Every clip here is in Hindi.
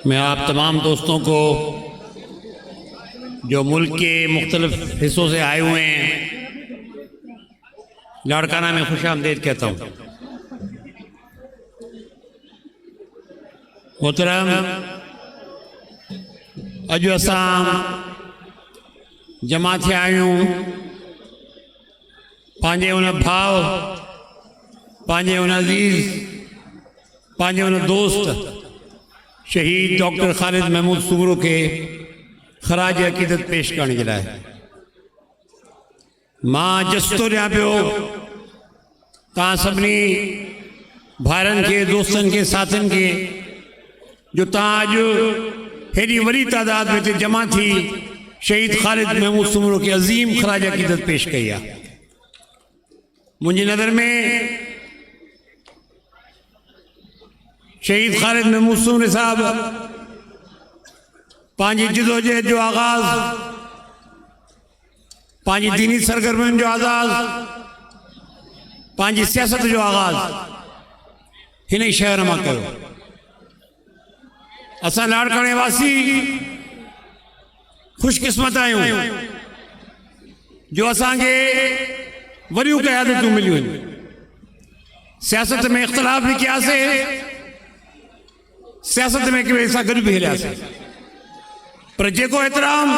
मैं आप तमाम दोस्तों को जो मुल्क के मुख्तलिफ हिस्सों से आए हुए हैं लाड़काना में खुश आमदीद कहता हूँ। मोहतरम अज असां जमा थे आयूं पांजे उन भाव पांजे उन अज़ीज़ पांजे उन दोस्त शहीद डॉक्टर ख़ालिद महमूद सुमरो के ख़राज अक़ीदत पेश करने के लाइ मां जस्तो ॾियां पियो तव्हां सभिनी भाइरनि खे दोस्तनि खे साथियुनि खे जो तव्हां अॼु हेॾी वॾी तादाद में हिते जमा थी शहीद ख़ालिद महमूद सुमरो के अज़ीम ख़राज अक़ीदत पेश कई आहे। मुंहिंजी नज़र में शहीद ख़ालिद महमूद सुमरो साहब पंहिंजी जिदोजहद जो आगाज़ पंहिंजी दीनी सरगर्मियुनि जो आगाज़ पंहिंजी सियासत जो आगाज़ हिन ई शहर मां कयो। असां लाड़काने वासी खुशकिस्मत आहियूं जो असांखे वॾियूं क़यादतूं मिलियूं आहिनि। सियासत में इख़्तिलाफ़ बि कयासीं, सियासत में हिक ॿिए सां गॾु बि हलियासीं, पर जेको एतिराम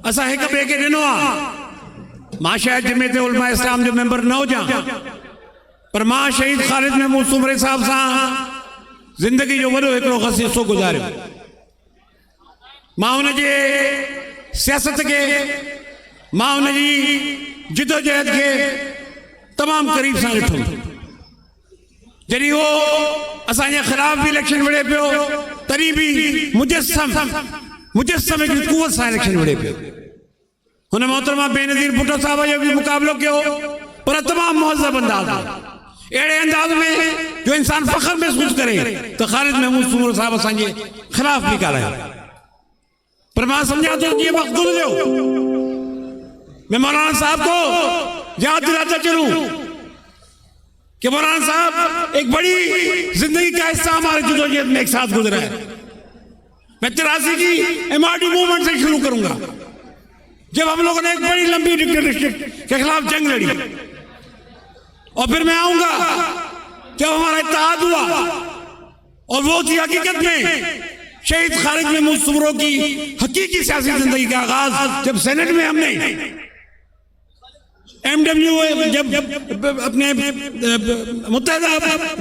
असां हिक ॿिए खे ॾिनो आहे, मां शायदि जमीयत उलमा इस्लाम जो मेंबर न हुजां, पर मां शहीद ख़ालिद महमूद सुमरे साहब सां ज़िंदगी जो वॾो हिकिड़ो ख़ासि हिस्सो गुज़ारियो। मां हुनजे सियासत खे, मां हुनजी जिदोजहद खे तमामु क़रीब सां ॾिठो। जॾहिं उहो असांजे ख़िलाफ़ बि इलेक्शन विढ़े पियो तॾहिं बि मुजस्सम हिकिड़ी कुवत सां इलेक्शन विढ़े पियो। हुन मोहतरमा बेनज़ीर भुट्टो साहब जो बि मुक़ाबिलो कयो, पर तमामु मुहज़्ज़ब अंदाज़ में, अहिड़े अंदाज़ में जो इंसान फ़ख्र महसूस करे त ख़ालिद महमूद सुमरो साहब असांजे ख़िलाफ़ बि ॻाल्हायो। पर मां सम्झां थो जीअं वक़्तु गुज़रियो मैं मौलाना साहब को याद दिलाता चलूं कि मौलाना साहब एक बड़ी जिंदगी का हिस्सा हमारे जदोजहद में एक साथ गुजरा है। मैं 83 की MRD मूवमेंट से शुरू करूंगा, जब हम लोगों ने एक बड़ी लंबी डिक्टेटरशिप के खिलाफ जंग लड़ी, और फिर मैं आऊंगा जब हमारा इत्तेहाद हुआ, और वो थी हकीकत में शहीद ख़ालिद महमूद सुमरो की हकीकी सियासी जिंदगी का आगाज जब सेनेट में हमने MW जब अपने मुत्तहदा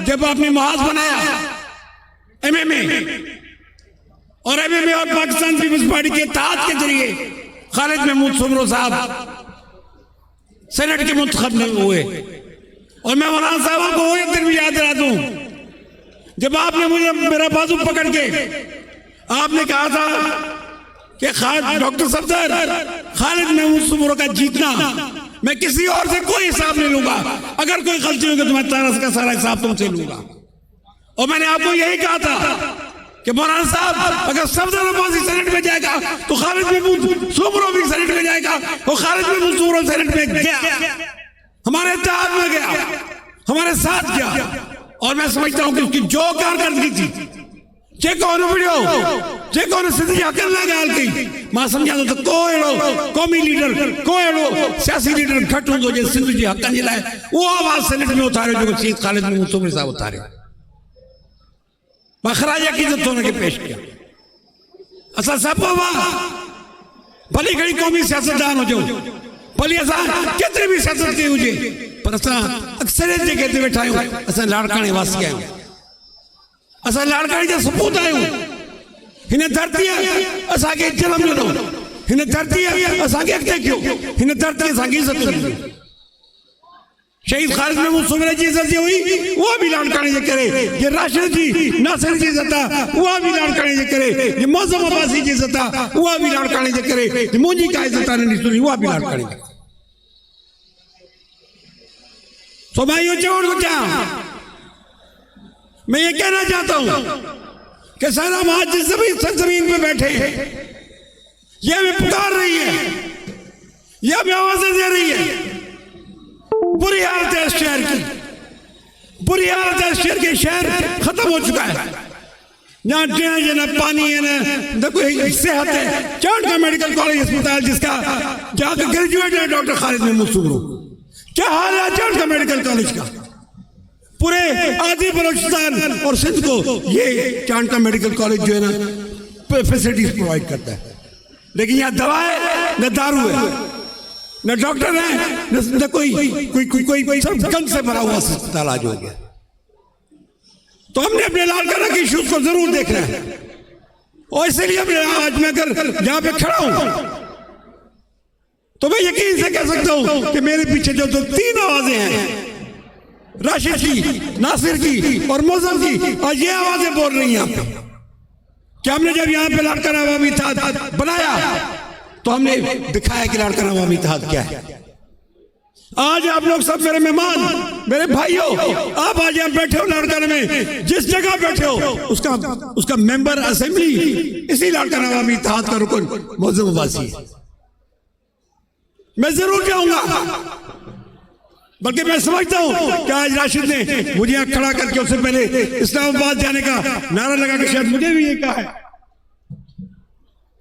जब आपने महाज बनाया MMA, और MMA और पाकिस्तान पीपल्स पार्टी के इत्तेहाद के जरिए ख़ालिद महमूद सुमरो साहब सेनेट के मुंतखब हुए। और मैं मौलाना साहब को वो दिन भी याद दिला दूं जब आपने मुझे मेरा बाजू पकड़ के आपने कहा था कि डॉक्टर सफदर ख़ालिद महमूद सुमरो का जीतना मैं किसी और से कोई हिसाब नहीं लूंगा, अगर कोई गलती होगी तो मैं तारस का सारा हिसाब तुमसे लूंगा। और मैंने आपको यही कहा था कि मौलाना साहब अगर सफदर अब्बासी सेनेट में जाएगा तो ख़ालिद महमूद सुमरो भी सेनेट में जाएगा, और ख़ालिद महमूद सुमरो सेनेट में गया, हमारे इत्तेहाद में गया, हमारे साथ गया। और मैं समझता हूं कि उसकी जो कारकर्दगी थी, जेको वीडियो जेको सिंधी अकल ना गाल कई, मां समझा तो कोई कौमी लीडर कोई सियासी लीडर घट होंदो जे सिंध जे हकनि जे लाइ वो आवाज सेनेट में उतारियो जो शहीद ख़ालिद महमूद सुमरो साहब उतारियो। मां ख़राज अक़ीदत तो उनके पेश किया। असां सब भली घणी कौमी सियासतदान हुजो, भली असां केतिरी बि सियासत कई हुजे, पर असां अक्सरियत जे घेरे वेठा आहियूं। असां लाड़काने वासी आहियूं, असां लाड़काने जा सपूत आहियूं। हिन धरती असांखे जनम ॾिनो, हिन धरती असांखे अॻिते कयो, हिन धरती असांखे इज़त ॾिनी। शहीद ख़ालिद महमूद सुमरो जी इज़त जी हुई, उहा बि लाड़काने जे करे। ये राशिद जी नासिर जी इज़त आहे, उहा बि लाड़काने जे करे। ये मौज़म अब्बासी जी इज़त आहे, उहा बि लाड़काने जे करे। मुंहिंजी का इज़त आहे नंढी सुठी, उहा बि लाड़काने जे करे। तो मैं ये चवण थो चाहियां, मैं ये कहना चाहता हूं कि सारा आज जिस जमीन पे बैठे हैं, ये हमें पुकार रही है, ये हमें आवाजें दे रही है। बुरी हालत है इस शहर की, बुरी हालत है इस शहर की। शहर खत्म हो चुका है, यहाँ ड्रेनेज है, ना पानी है, ना कोई सेहत है। चांड का मेडिकल कॉलेज अस्पताल जिसका जहाँ का ग्रेजुएट है डॉक्टर खालिद महमूद सुगरो, क्या हाल है चांड का मेडिकल कॉलेज का? पूरे आदि बलोचिस्तान और सिंध को ये चांड का मेडिकल कॉलेज जो है ना फैसिलिटीज प्रोवाइड करता है। लेकिन यहाँ दवा है, न दारू है, न डॉक्टर है, न कोई सब गंद से भरा हुआ अस्पताल आज हो गया। तो हमने अपने लाड़काना के इश्यूज को जरूर देखना है और इसलिए आज मैं अगर यहाँ पे खड़ा हूं तो मैं यकीन से कह सकता हूं कि मेरे पीछे जो तीन आवाजें हैं, राशिद की, नासिर की और मौसम की, आज ये आवाजें बोल रही हैं यहाँ पे कि हमने जब यहाँ पे लाड़काना अवामी इत्तेहाद बनाया तो हमने दिखाया कि लाड़काना अवामी इत्तेहाद क्या है। आज आप लोग सब मेरे मेहमान, मेरे भाइयों, आप आज यहाँ बैठे हो लाड़काना में, जिस जगह बैठे हो उसका मेंबर असेंबली इसी लाड़काना अवामी इत्तेहाद का रुकन मौजूद अब्बासी है। मैं जरूर जाऊंगा, बल्कि मैं समझता हूं कि आज राशिद ने मुझे यहाँ खड़ा करके उससे पहले इस्लामाबाद जाने का नारा लगा के शायद मुझे भी ये कहा है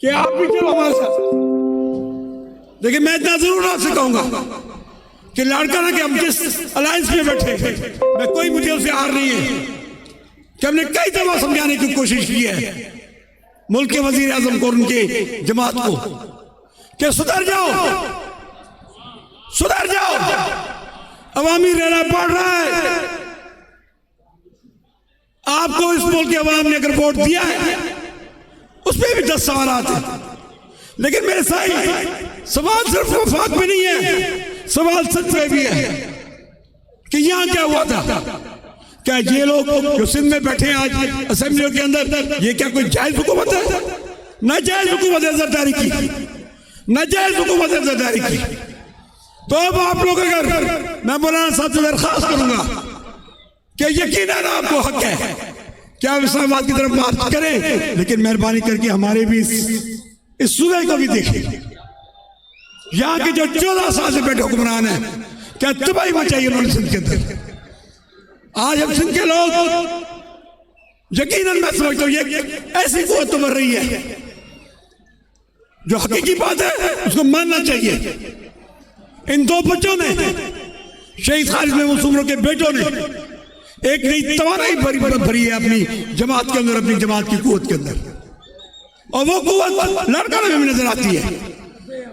कि आप भी चलो हमारे साथ। लेकिन मैं इतना जरूर आपसे कहूंगा कि लाड़काना के हम जिस अलायंस में बैठे, मैं कोई मुझे उससे हार नहीं है कि हमने कई दफा समझाने की कोशिश की है मुल्क के वजीर आजम को, उनके जमात को, कि सुधर जाओ, सुधर जाओ, अवामी रहना पड़ रहा है। आपको इस मुल्क के अवाम ने अगर वोट दिया है उस पर भी 10 सवाल आते हैं, लेकिन मेरे साथ सवाल सिर्फ वफाक में नहीं है, सवाल सच में भी है कि यहां क्या हुआ था। क्या ये लोग जो सिंध में बैठे हैं आज असेंबलियों के अंदर, ये क्या कोई जायज हुकूमत है? नाजायज हुकूमत है जरदारी की, नाजायज हुकूमत है जरदारी की। तो अब आप लोग अगर, मैं मौलाना साहब से दरख्वास्त करूंगा कि यकीनन आपको हक है कि आप इस्लामाबाद की तरफ मार्च करें, लेकिन मेहरबानी करके हमारे भी इस सूबे को भी देखें। यहाँ के जो 14 साल से बैठे हुक्मरान हैं, क्या तबाही मचाई उन्होंने सिंध के अंदर। आज हम सिंध के लोग यकीनन मैं समझता हूँ ये ऐसी कुव्वत उभर रही है, जो हकीकी बात है उसको मानना चाहिए। इन दो बच्चों ने, शहीद खालिद महमूद सुगरो के बेटों ने एक नई तवानाई भरी है अपनी जमात के अंदर, अपनी जमात की कुव्वत के अंदर, और वो कुव्वत लाड़काना में भी नजर आती है,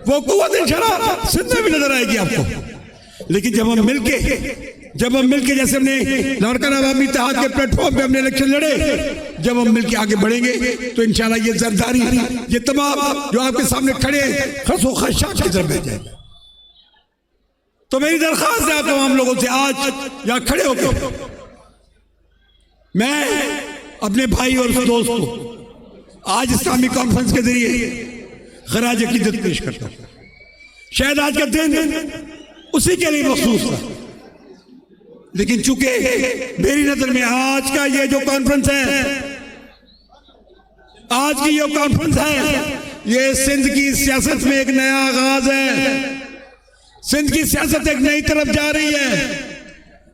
वो कुव्वत इंशाअल्लाह सिंध में भी नजर आएगी आपको। लेकिन जब हम मिलके जैसे हमने लाड़काना अवामी इत्तेहाद के प्लेटफॉर्म पे हमने इलेक्शन लड़े, जब हम मिलके आगे बढ़ेंगे तो इंशाअल्लाह ये जरदारी, ये तमाम जो आपके सामने खड़े खसो खशाक की तरफ बह जाएगा। तो मेरी दरख्वास्त है आप तमाम लोगों से, आज यहाँ खड़े होकर मैं अपने भाई और दोस्त को आज इस्लामी कॉन्फ्रेंस के जरिए खराज अकीदत पेश करता हूं। शायद आज का दिन उसी के लिए मखसूस था, लेकिन चूंकि मेरी नजर में आज का ये जो कॉन्फ्रेंस है, आज की ये कॉन्फ्रेंस है, ये सिंध की सियासत में एक नया आगाज है। सिंध की सियासत एक नई तरफ जा रही है।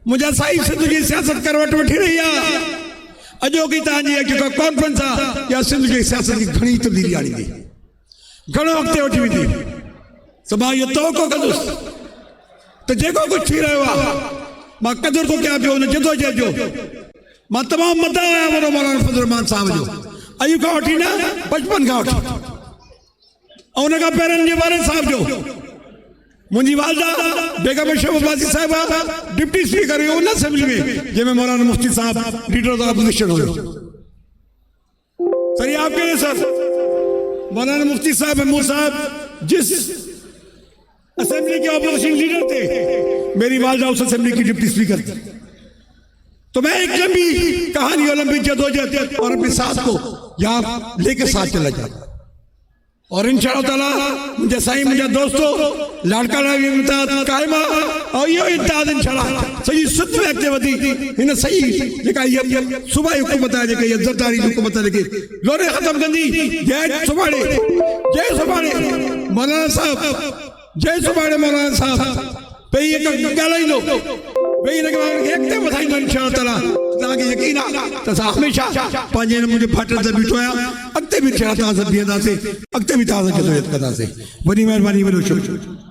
मुझे साहिब सिंध की सियासत करवट वठी रही है। अजो की तांजी है क्योंकि कॉन्फ्रेंस है या सिंध की सियासत की घनी तब्दीली आनी थी, घणो वक्त वठी हुई थी। सभा ये तो कदुस तो जेको कुछ थी रहियो आहे, मां कदुर को क्या पियो, जदोजहद जो मां तमाम मदा आया वॾो मौलाना फज़ल रहमान साहब जो अयू खां वठी न बचपन खां वठी, ऐं उन खां पहिरियों जे वारनि साहब जो मुंहिंजी वालदा बेगम शहबाज़ अब्बासी साहिबा डिप्टी स्पीकर हुई उन असेंबली में जंहिंमें मौलाना मुफ्ती साहब लीडर ऑफ अपोजिशन हुयो। सर आप कहिए सर, मौलाना मुफ्ती साहब महमूद साहब जिस असेंबली के अपोजिशन लीडर थे, मेरी वालदा उस असेंबली की डिप्टी स्पीकर थी। तो मैं एक लंबी कहानी और लंबी जदोजहद और अपने साथ को यहाँ लेकर साथ चला जाता, और इंशाअल्लाह ताला मुझे सही मुझे दोस्तों लाड़काना भी इत्तेहाद कायमा और यो इत्तेहाद इंशाअल्लाह सही सिंध में अॻिते वधी हिन सही जेका ये सूबाई हुकूमत आहे, जेका ये जरदारी हुकूमत आहे, जेके लोरे ख़त्म कंदी। जय सुभाणे मौलाना साहब, जय सुभाणे मौलाना साहब पे ये ॻाल्हाईंदो, पे हिनखे अॻिते वधाईंदो इंशाअल्लाह ताला। तव्हांखे यकीन आहे त असां हमेशह पंहिंजे नमूने फाटल ते बीठो आहियां अॻिते बि तव्हां सां बीहंदासीं अॻिते बि तव्हां सां जदोजहद कंदासीं वॾी महिरबानी वॾो शुक्रिया